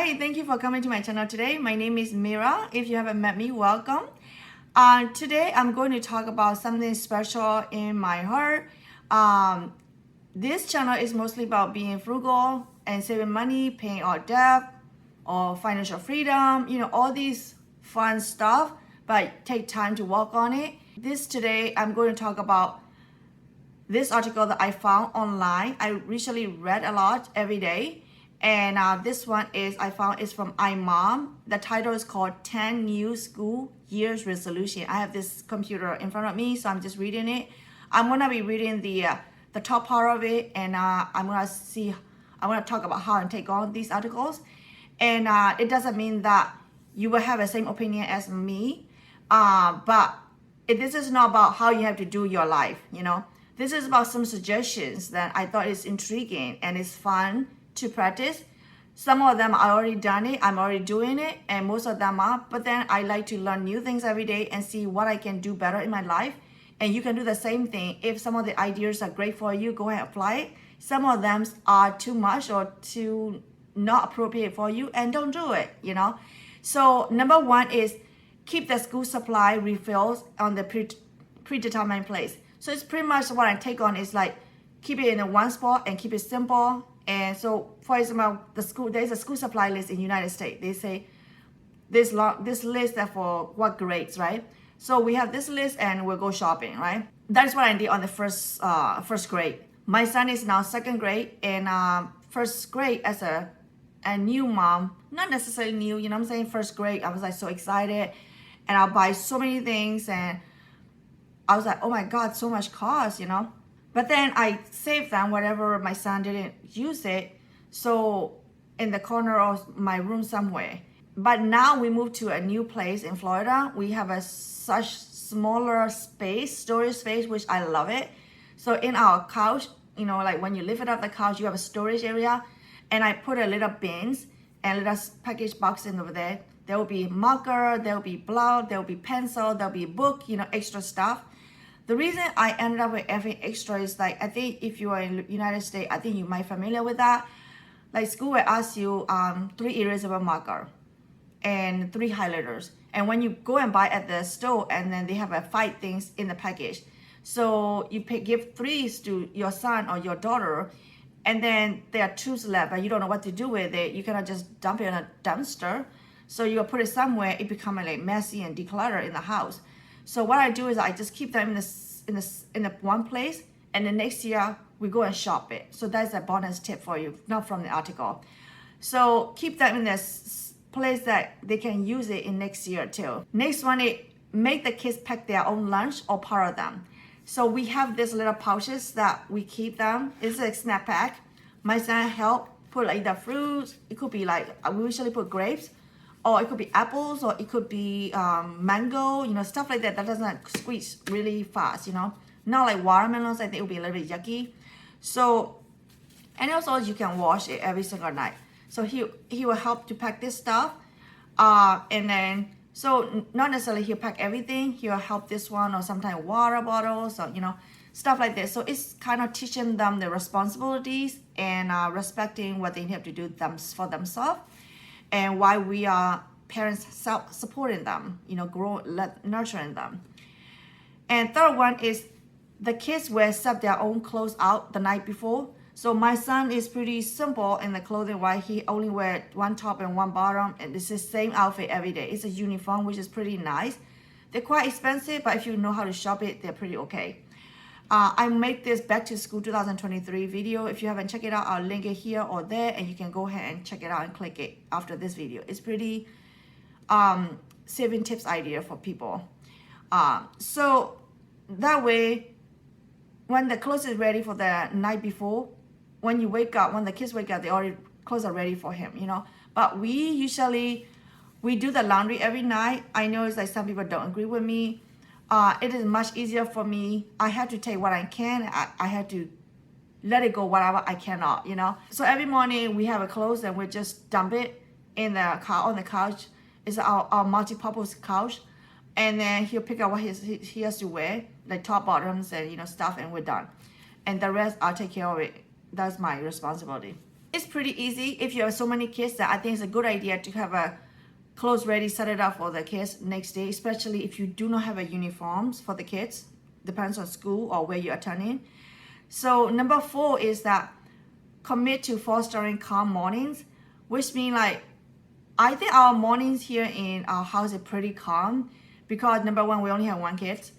Hi, thank you for coming to my channel today. My name is Mira. If you haven't met me, welcome. Today I'm going to talk about something special in my heart. This channel is mostly about being frugal and saving money, paying our debt, or financial freedom, all these fun stuff, but take time to work on it. Today I'm going to talk about this article that I found online. I recently read a lot every day. And this one I found is from iMom. The title is called 10 New School Year's Resolution. I have this computer in front of me, so I'm just reading it. I'm gonna be reading the top part of it, and I'm gonna talk about how I take on these articles. And it doesn't mean that you will have the same opinion as me, but this is not about how you have to do your life, This is about some suggestions that I thought is intriguing and it's fun to practice. Some of them I already done it, I'm already doing it, and most of them are, but then I like to learn new things every day and see what I can do better in my life. And you can do the same thing. If some of the ideas are great for you, go ahead and apply it. Some of them are too much or too not appropriate for you, and don't do it, So number one is keep the school supply refills on the predetermined place. So it's pretty much what I take on is like keep it in one spot and keep it simple. And so, for example, there's a school supply list in the United States. They say this list is for what grades, right? So we have this list and we'll go shopping, right? That's what I did on the first grade. My son is now second grade, and first grade as a new mom, not necessarily new, I'm saying first grade. I was like so excited, and I'll buy so many things, and I was like, oh my God, so much cost, But then I saved them, whatever my son didn't use it, so in the corner of my room somewhere. But now we moved to a new place in Florida. We have such smaller storage space, which I love it. So in our couch, like when you lift it up the couch, you have a storage area. And I put a little bins and little package box in over there. There will be marker, there will be block, there will be pencil, there will be book, extra stuff. The reason I ended up with everything extra is like, I think if you are in the United States, I think you might be familiar with that. Like school will ask you 3 eraser marker and 3 highlighters. And when you go and buy at the store, and then they have 5 things in the package. So you give 3 to your son or your daughter, and then there are 2 left, but you don't know what to do with it. You cannot just dump it in a dumpster. So you put it somewhere, it becomes like messy and decluttered in the house. So what I do is I just keep them in the one place, and the next year we go and shop it. So that's a bonus tip for you, not from the article. So keep them in this place that they can use it in next year too. Next one is make the kids pack their own lunch or part of them. So we have these little pouches that we keep them. It's a snack pack. My son helped put like the fruits. It could be like, we usually put grapes, or it could be apples, or it could be mango, stuff like that doesn't squeeze really fast, Not like watermelons, I think it would be a little bit yucky. So, and also you can wash it every single night. So he will help to pack this stuff. And then, so not necessarily he'll pack everything. He'll help this one, or sometimes water bottles, or, stuff like this. So it's kind of teaching them the responsibilities and respecting what they have to do for themselves. And why we are parents supporting them, nurturing them. And third one is the kids will set their own clothes out the night before. So my son is pretty simple in the clothing, why he only wear 1 top and 1 bottom, and it's the same outfit every day. It's a uniform, which is pretty nice. They're quite expensive, but if you know how to shop it, they're pretty okay. I made this Back to School 2023 video. If you haven't checked it out, I'll link it here or there, and you can go ahead and check it out and click it after this video. It's pretty saving tips idea for people. So that way, when the clothes is ready for the night before, when the kids wake up, clothes are ready for him, But we do the laundry every night. I know it's like some people don't agree with me. It is much easier for me. I have to take what I can. I have to let it go whatever I cannot, So every morning we have a clothes and we just dump it in the car on the couch. It's our multi-purpose couch. And then he'll pick out what he has to wear, like top, bottoms, and stuff, and we're done. And the rest I'll take care of it. That's my responsibility. it's pretty easy. If you have so many kids, that I think it's a good idea to have a clothes ready, set it up for the kids next day, especially if you do not have a uniforms for the kids, depends on school or where you're attending. So number 4 is that commit to fostering calm mornings, which means like I think our mornings here in our house are pretty calm because number 1, we only have 1 kid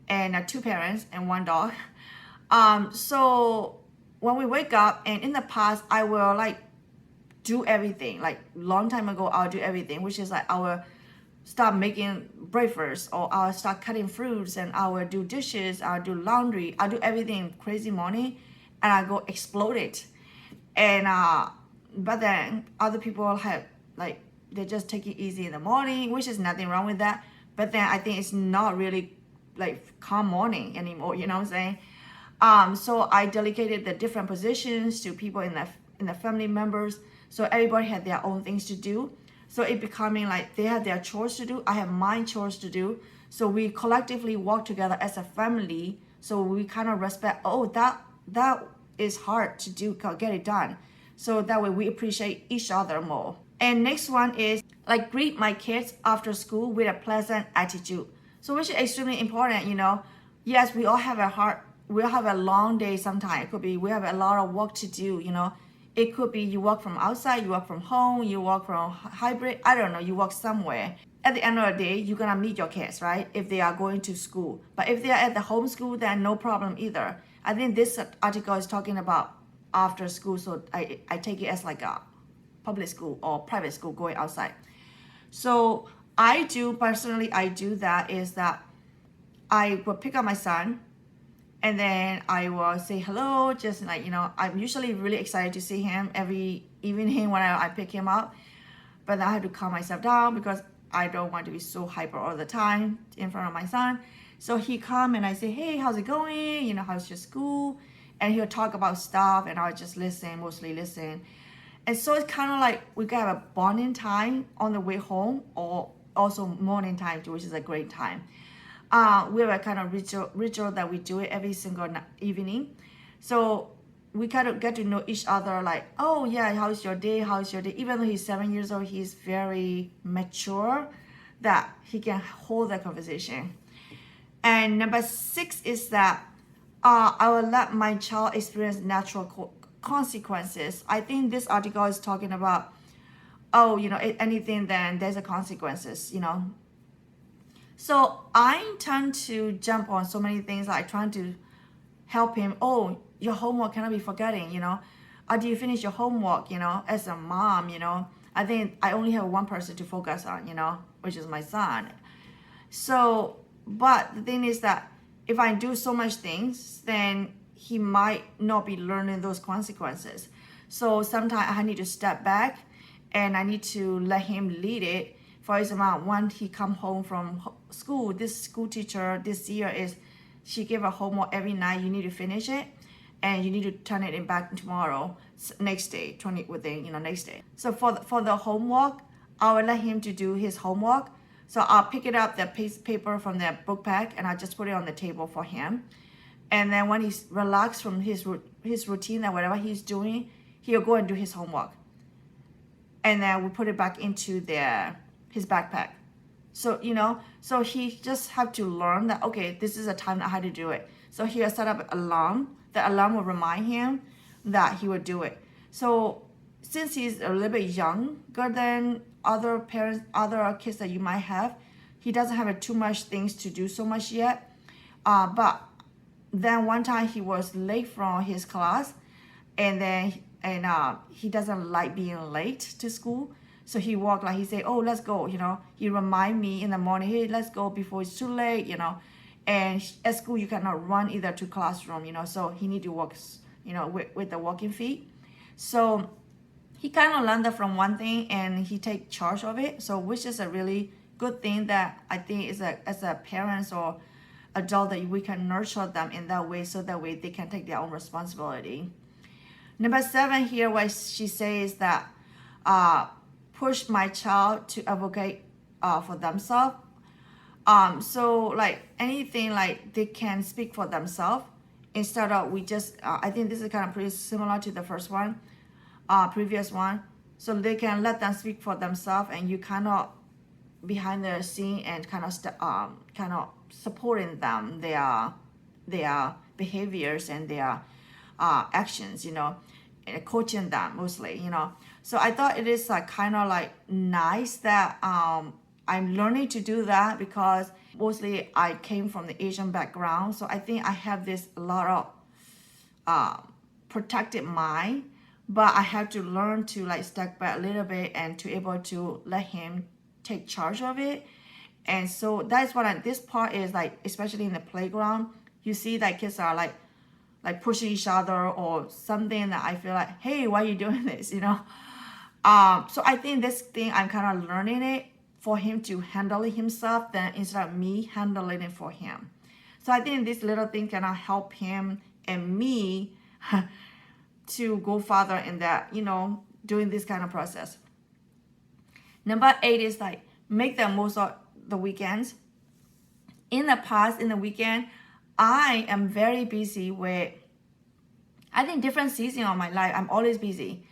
and 2 parents and 1 dog. So when we wake up, and in the past I will like do everything, like long time ago I'll do everything, which is like I will start making breakfast, or I'll start cutting fruits, and I will do dishes, I'll do laundry, I'll do everything crazy morning, and I go explode it. And but then other people have like they just take it easy in the morning, which is nothing wrong with that. But then I think it's not really like calm morning anymore, you know what I'm saying? So I delegated the different positions to people in the family members, so everybody had their own things to do. So it becoming like they have their chores to do, I have my chores to do. So we collectively work together as a family. So we kind of respect, oh, that is hard to do, get it done. So that way we appreciate each other more. And next one is like greet my kids after school with a pleasant attitude. So which is extremely important, you know. Yes, we all have a long day sometimes. It could be we have a lot of work to do, you know. It could be you work from outside, you work from home, you work from hybrid, I don't know, you work somewhere. At the end of the day, you're gonna meet your kids, right? If they are going to school. But if they are at the home school, then no problem either. I think this article is talking about after school, so I take it as like a public school or private school going outside. So I do that is that I will pick up my son, and then I will say hello, just like, you know, I'm usually really excited to see him every evening when I pick him up. But I have to calm myself down because I don't want to be so hyper all the time in front of my son. So he come and I say, hey, how's it going? You know, how's your school? And he'll talk about stuff and I'll just mostly listen. And so it's kind of like we got a bonding time on the way home, or also morning time too, which is a great time. We have a kind of ritual that we do it every single evening. So we kind of get to know each other, like, oh yeah, how's your day? Even though he's 7 years old, he's very mature that he can hold that conversation. And number 6 is that I will let my child experience natural consequences. I think this article is talking about, oh, you know, anything, then there's a consequences, you know. So I tend to jump on so many things, like trying to help him. Oh, your homework cannot be forgetting, you know. Do you finish your homework, you know, as a mom, you know. I think I only have one person to focus on, you know, which is my son. So, but the thing is that if I do so much things, then he might not be learning those consequences. So sometimes I need to step back and I need to let him lead it. For example, when he come home from school, this school teacher this year she gave a homework every night. You need to finish it, and you need to turn it in back tomorrow, next day, next day. So for the homework, I will let him to do his homework. So I'll pick it up, the paper from the book pack, and I'll just put it on the table for him. And then when he's relaxed from his routine or whatever he's doing, he'll go and do his homework. And then we put it back into his backpack. So, you know, so he just have to learn that, okay, this is a time that I had to do it. So he'll set up an alarm. The alarm will remind him that he will do it. So since he's a little bit younger than other parents, other kids that you might have, he doesn't have too much things to do so much yet. But then one time he was late from his class, and he doesn't like being late to school. So he walked, like he said, oh, let's go, you know. He remind me in the morning, hey, let's go before it's too late, you know. And at school, you cannot run either to classroom, you know. So he need to walk, you know, with the walking feet. So he kind of learned that from one thing, and he take charge of it. So which is a really good thing that I think is as a parents or adult that we can nurture them in that way, so that way they can take their own responsibility. Number 7 here, what she says that push my child to advocate for themselves. So like anything, like they can speak for themselves instead of we just, I think this is kind of pretty similar to the first one. previous one, so they can let them speak for themselves, and you cannot behind the scene and kind of supporting them, their behaviors and their actions, and coaching them mostly, So I thought it is kind of like nice that I'm learning to do that, because mostly I came from the Asian background, so I think I have this a lot of protected mind, but I have to learn to like step back a little bit and to able to let him take charge of it. And so that's what this part is like, especially in the playground. You see that kids are like pushing each other or something, that I feel like, hey, why are you doing this? So I think this thing I'm kind of learning it for him to handle it himself, then instead of me handling it for him. So I think this little thing can help him and me to go farther in that, doing this kind of process. Number 8 is like make the most of the weekends. In the past, in the weekend, I am very busy with, I think, different seasons of my life. I'm always busy.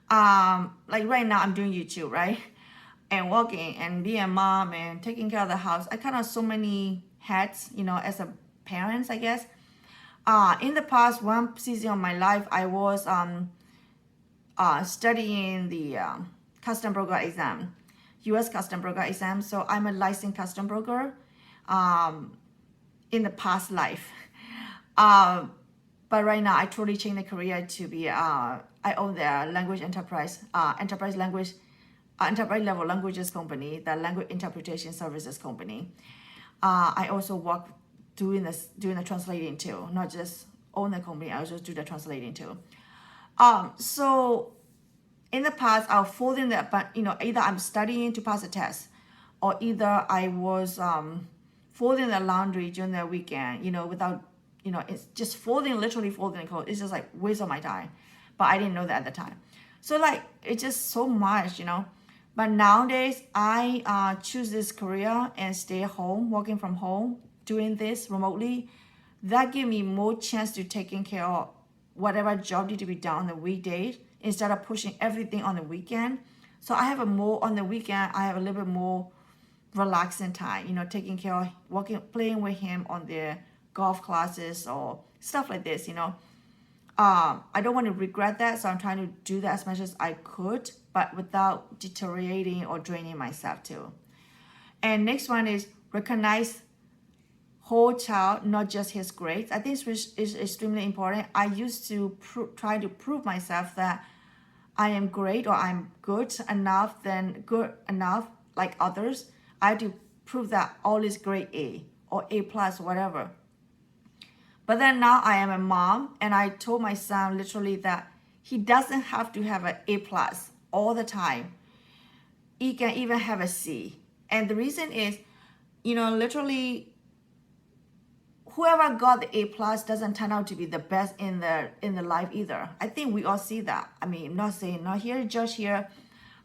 Like right now I'm doing YouTube, right? And working and being a mom and taking care of the house. I kind of so many hats, as a parent, I guess. In the past, one season of my life, I was studying the custom broker exam, U.S. custom broker exam. So I'm a licensed custom broker in the past life. But right now, I totally changed the career to be, I own the language enterprise level languages company, the language interpretation services company. I also work doing the translating too, not just own the company, I also do the translating too. So in the past, I'll fold in that, but either I'm studying to pass a test, or either I was folding the laundry during the weekend, without, it's just literally folding the clothes. It's just like waste of my time, but I didn't know that at the time. So like it's just so much, But nowadays, I choose this career and stay home, working from home, doing this remotely. That gives me more chance to taking care of whatever job need to be done on the weekdays instead of pushing everything on the weekend. So I have on the weekend, I have a little bit more relaxing time, taking care of playing with him on the golf classes or stuff like this, I don't want to regret that, so I'm trying to do that as much as I could, but without deteriorating or draining myself too. And next one is recognize whole child, not just his grades. I think this is extremely important. I used to try to prove myself that I am great or I'm good enough like others. I had to prove that all is grade A or A plus, whatever. But then now I am a mom, and I told my son literally that he doesn't have to have an A plus all the time. He can even have a C. And the reason is, literally whoever got the A plus doesn't turn out to be the best in the life either. I think we all see that. I mean, I'm not saying not here, judge here,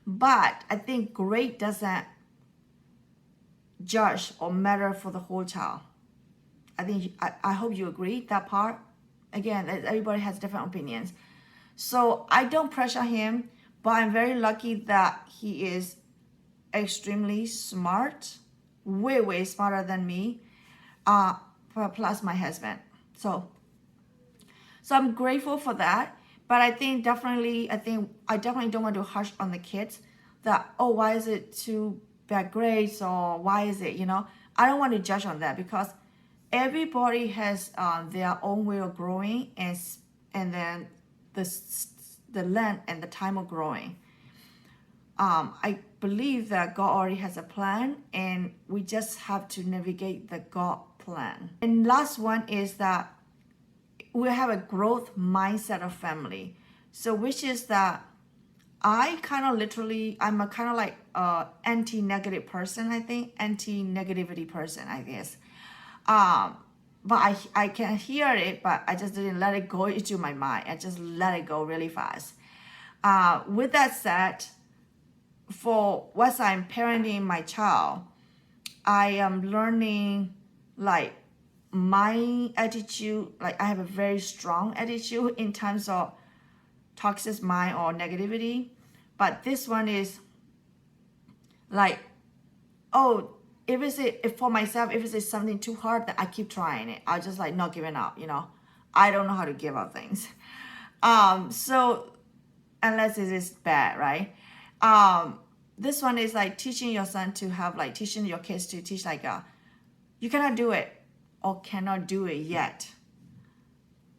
but I think grade doesn't judge or matter for the whole child. I hope you agree that part. Again, everybody has different opinions. So I don't pressure him, but I'm very lucky that he is extremely smart, way smarter than me, plus my husband. So I'm grateful for that. But I definitely don't want to harsh on the kids that, oh, why is it too bad grades, or why is it, I don't want to judge on that, because everybody has their own way of growing, and then the length and the time of growing. I believe that God already has a plan, and we just have to navigate the God plan. And last one is that we have a growth mindset of family. So which is that I'm a kind of like anti-negative person, I think, anti-negativity person, I guess. But I can hear it, but I just didn't let it go into my mind. I just let it go really fast. With that said, for once I'm parenting my child, I am learning like my attitude, like I have a very strong attitude in terms of toxic mind or negativity. But this one is like, oh, if for myself, if it's something too hard, that I keep trying it. I just like not giving up, I don't know how to give up things. So unless it is bad, right? This one is like teaching your son to have like teaching your kids to teach like you cannot do it or cannot do it yet.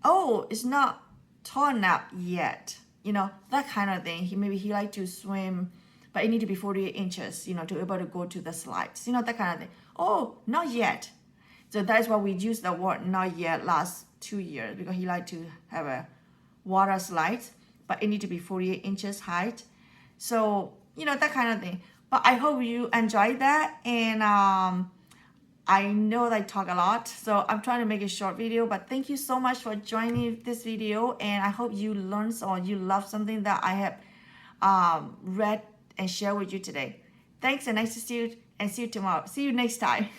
Oh, it's not tall enough yet. That kind of thing. Maybe he like to swim, but it need to be 48 inches, to be able to go to the slides, that kind of thing. Oh, not yet. So that's why we use the word not yet last 2 years, because he like to have a water slides, but it need to be 48 inches height. So, that kind of thing. But I hope you enjoyed that. And I know that I talk a lot, so I'm trying to make a short video, but thank you so much for joining this video. And I hope you learned or you love something that I have read and share with you today. Thanks, and nice to see you, and see you tomorrow. See you next time.